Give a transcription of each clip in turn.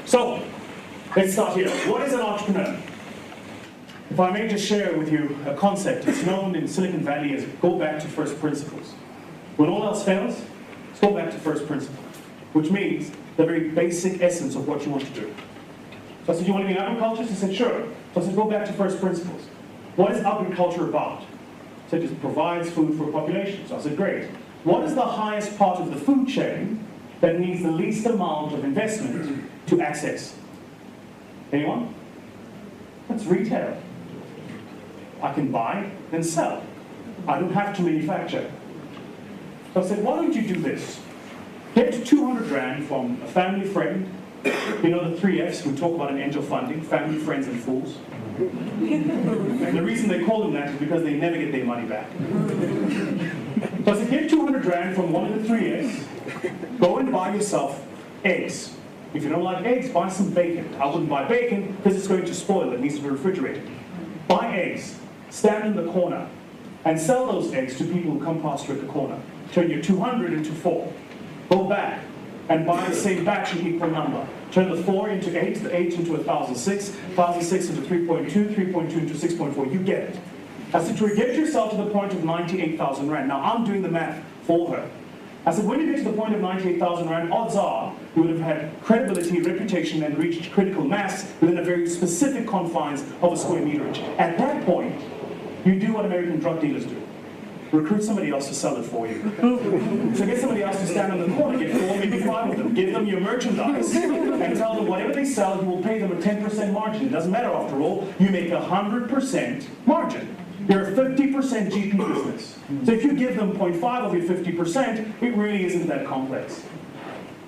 So, let's start here. What is an entrepreneur? If I may just share with you a concept, it's known in Silicon Valley as go back to first principles. When all else fails, let's go back to first principles, which means the very basic essence of what you want to do. So I said, you want to be in agriculture? She said, sure. So I said, go back to first principles. What is agriculture about? So it just provides food for a population. So I said, great. What is the highest part of the food chain that needs the least amount of investment to access? Anyone? That's retail. I can buy and sell. I don't have to manufacture. So I said, why don't you do this? Get 200 Rand from a family friend. You know the 3 Fs we talk about in angel funding, family, friends, and fools. And the reason they call them that is because they never get their money back. So I said, get 200 Rand from one of the 3 Fs. Go and buy yourself eggs. If you don't like eggs, buy some bacon. I wouldn't buy bacon because it's going to spoil. It needs to be refrigerated. Buy eggs. Stand in the corner and sell those eggs to people who come past you at the corner. Turn your 200 into 4. Go back and buy the same batch in equal number. Turn the 4 into 8, the 8 into 1,006, 1,006 into 3.2, 3.2 into 6.4. You get it. I said, to get yourself to the point of 98,000 Rand. Now, I'm doing the math for her. I said, when you get to the point of 98,000 Rand, odds are you would have had credibility, reputation, and reached critical mass within a very specific confines of a square meterage. At that point, you do what American drug dealers do. Recruit somebody else to sell it for you. So get somebody else to stand on the corner, get 4, maybe 5 of them, give them your merchandise, and tell them whatever they sell, you will pay them a 10% margin. It doesn't matter after all, you make 100% margin. You're a 50% GP business. So if you give them 0.5 of your 50%, it really isn't that complex.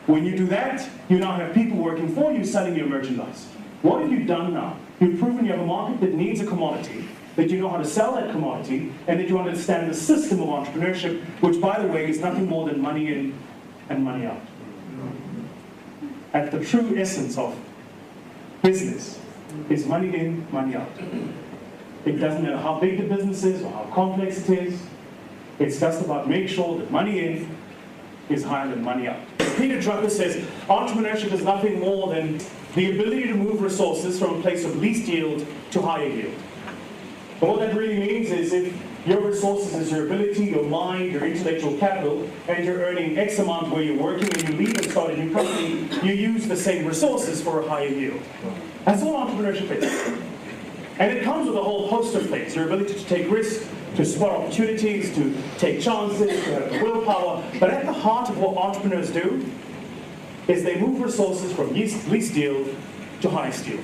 When you do that, you now have people working for you selling your merchandise. What have you done now? You've proven you have a market that needs a commodity, that you know how to sell that commodity, and that you understand the system of entrepreneurship, which, by the way, is nothing more than money in and money out. At the true essence of business is money in, money out. It doesn't matter how big the business is or how complex it is. It's just about making sure that money in is higher than money out. Peter Drucker says, entrepreneurship is nothing more than the ability to move resources from a place of least yield to higher yield. And what that really means is if your resources is your ability, your mind, your intellectual capital, and you're earning X amount where you're working, and you leave and start a new company, you use the same resources for a higher yield. That's all entrepreneurship is. And it comes with a whole host of things. Your ability to take risks, to spot opportunities, to take chances, to have the willpower. But at the heart of what entrepreneurs do is they move resources from least yield to highest yield.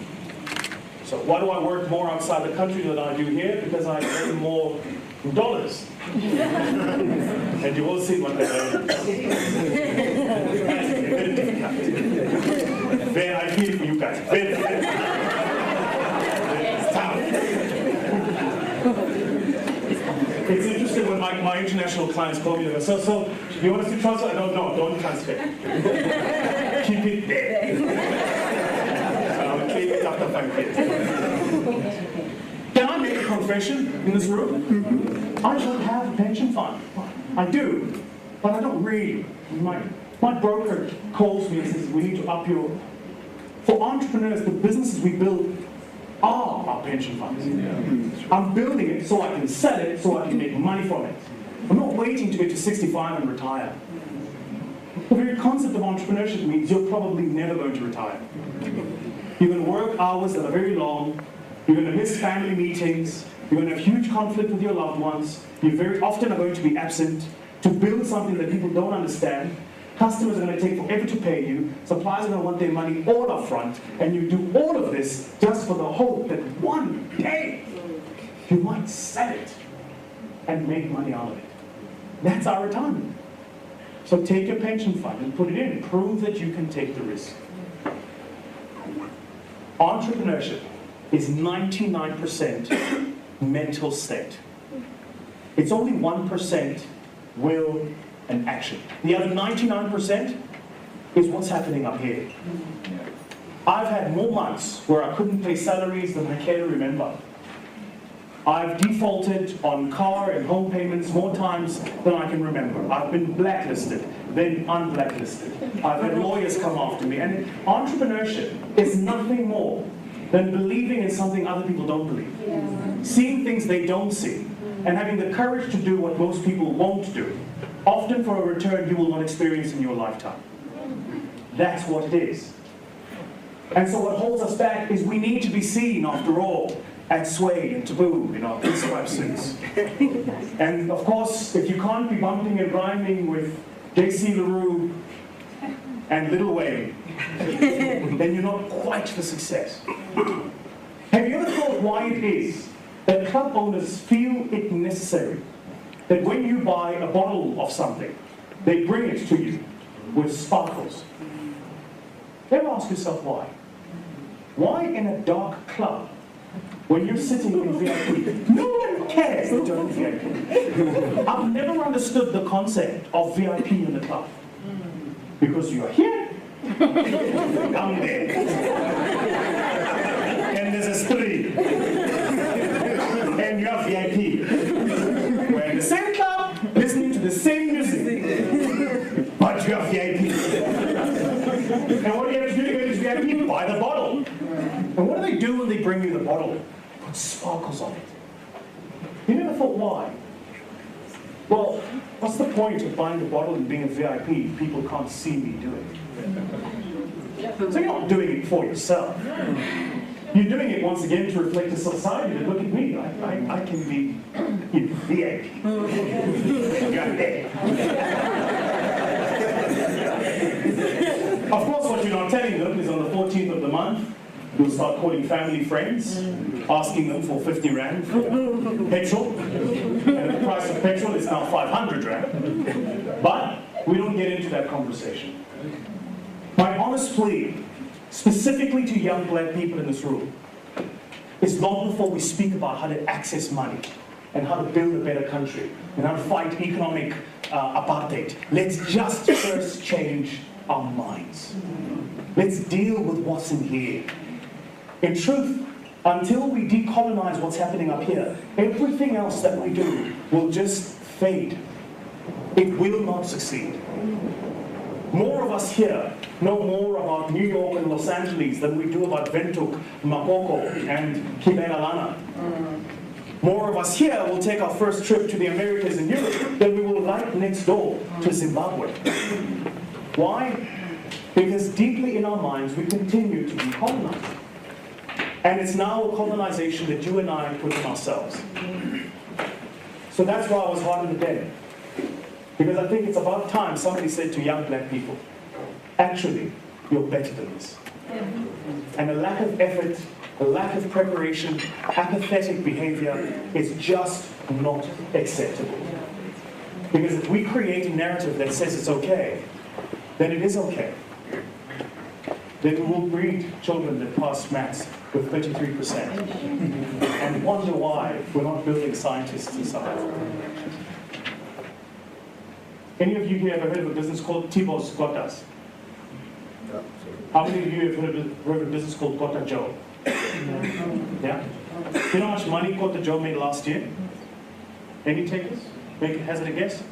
So why do I work more outside the country than I do here? Because I earn more dollars. And you will see what they earn. Very I feel for you guys. It's tough. It's interesting when my international clients call me, they go, so you want us to transfer? No, don't transfer. Keep it there. Can I make a confession in this room? I don't have a pension fund. I do, but I don't really. My broker calls me and says, we need to up your... For entrepreneurs, the businesses we build are our pension funds. I'm building it so I can sell it, so I can make money from it. I'm not waiting to get to 65 and retire. The very concept of entrepreneurship means you're probably never going to retire. You're going to work hours that are very long. You're going to miss family meetings. You're going to have huge conflict with your loved ones. You very often are going to be absent to build something that people don't understand. Customers are going to take forever to pay you. Suppliers are going to want their money all up front. And you do all of this just for the hope that one day you might sell it and make money out of it. That's our retirement. So take your pension fund and put it in. Prove that you can take the risk. Entrepreneurship is 99% mental state. It's only 1% will and action. The other 99% is what's happening up here. I've had more months where I couldn't pay salaries than I care to remember. I've defaulted on car and home payments more times than I can remember. I've been blacklisted, then unblacklisted. I've had lawyers come after me. And entrepreneurship is nothing more than believing in something other people don't believe. Seeing things they don't see, and having the courage to do what most people won't do, often for a return you will not experience in your lifetime. That's what it is. And so what holds us back is we need to be seen, after all, at Sway and Taboo in our pinstripe suits. And of course, if you can't be bumping and grinding with J.C. LaRue and Lil Wayne, then you're not quite the success. Have you ever thought why it is that club owners feel it necessary that when you buy a bottle of something, they bring it to you with sparkles? Ever ask yourself why? Why in a dark club, when you're sitting in VIP, no one cares that you're in VIP. I've never understood the concept of VIP in the club. Because you're here, down there, and there's a screen, and you're VIP. We're in the same club, listening to the same music, but you're VIP. And what do you have to do to get into VIP? Buy the bottle. And what do they do when they bring you the bottle? Put sparkles on it. You never thought why? Well, what's the point of buying a bottle and being a VIP if people can't see me doing it? So you're not doing it for yourself. You're doing it once again to reflect to society that look at me, I can be VIP. You're there. Of course, what you're not telling them is on the 14th of the month, you'll start calling family friends, asking them for 50 rand for petrol. And the price of petrol is now 500 rand. But we don't get into that conversation. My honest plea, specifically to young black people in this room, is long before we speak about how to access money and how to build a better country and how to fight economic apartheid. Let's just first change our minds. Let's deal with what's in here. In truth, until we decolonize what's happening up here, everything else that we do will just fade. It will not succeed. More of us here know more about New York and Los Angeles than we do about Windhoek, Makoko, and Kibelalana. More of us here will take our first trip to the Americas and Europe than we will right next door to Zimbabwe. Why? Because deeply in our minds we continue to be colonized. And it's now a colonization that you and I put on ourselves. So that's why I was hard on the den. Because I think it's about time somebody said to young black people, actually, you're better than this. And a lack of effort, a lack of preparation, apathetic behavior is just not acceptable. Because if we create a narrative that says it's okay, then it is okay. Then we will breed children that pass maths with 33% and wonder why we're not building scientists in South Africa. Any of you here ever heard of a business called Tibos Gotas? How many of you have heard of a business called Kota Joe? Yeah? Do you know how much money Kota Joe made last year? Any takers? Hazard a guess?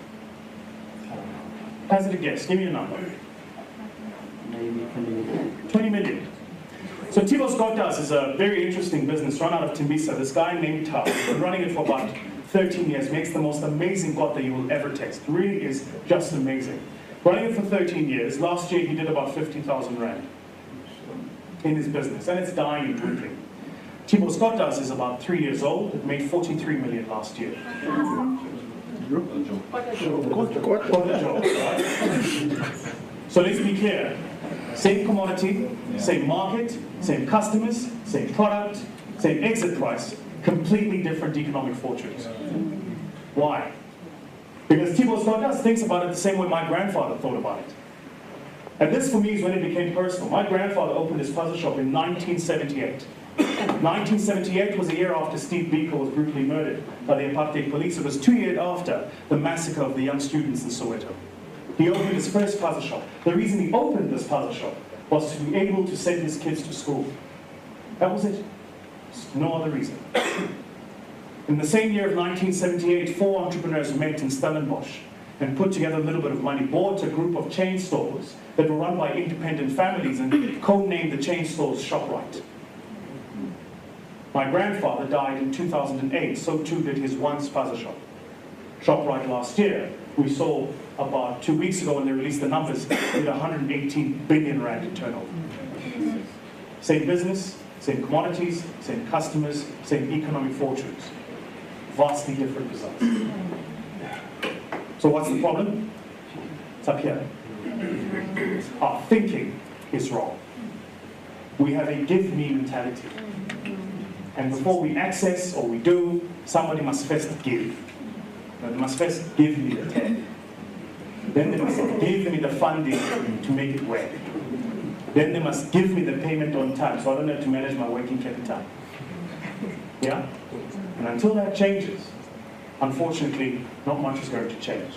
Hazard a guess. Give me a number. Maybe 20 million. So Tibos Gotas is a very interesting business run out of Tembisa. This guy named Tao, been running it for about 13 years, makes the most amazing kota you will ever taste. Really is just amazing. Running it for 13 years, last year he did about 50,000 rand in his business, and it's dying and dwindling. Tibos Gotas is about 3 years old. It made 43 million last year. Kota Joe, right? So let's be clear. Same commodity, same market, same customers, same product, same exit price, completely different economic fortunes. Why? Because Tibos Gotas thinks about it the same way my grandfather thought about it. And this for me is when it became personal. My grandfather opened his puzzle shop in 1978. 1978 was a year after Steve Biko was brutally murdered by the apartheid police. It was 2 years after the massacre of the young students in Soweto. He opened his first puzzle shop. The reason he opened this puzzle shop was to be able to send his kids to school. That was it. No other reason. In the same year of 1978, 4 entrepreneurs met in Stellenbosch and put together a little bit of money, bought a group of chain stores that were run by independent families and co-named the chain stores ShopRite. My grandfather died in 2008, so too did his one spaza shop. ShopRite last year, we saw about 2 weeks ago when they released the numbers, did 118 billion rand in turnover. Same business, same commodities, same customers, same economic fortunes. Vastly different results. So what's the problem? It's up here. Our thinking is wrong. We have a give me mentality. And before we access or we do, somebody must first give. They must first give me the 10. Then they must give me the funding to make it work. Then they must give me the payment on time so I don't have to manage my working capital. Yeah? And until that changes, unfortunately, not much is going to change.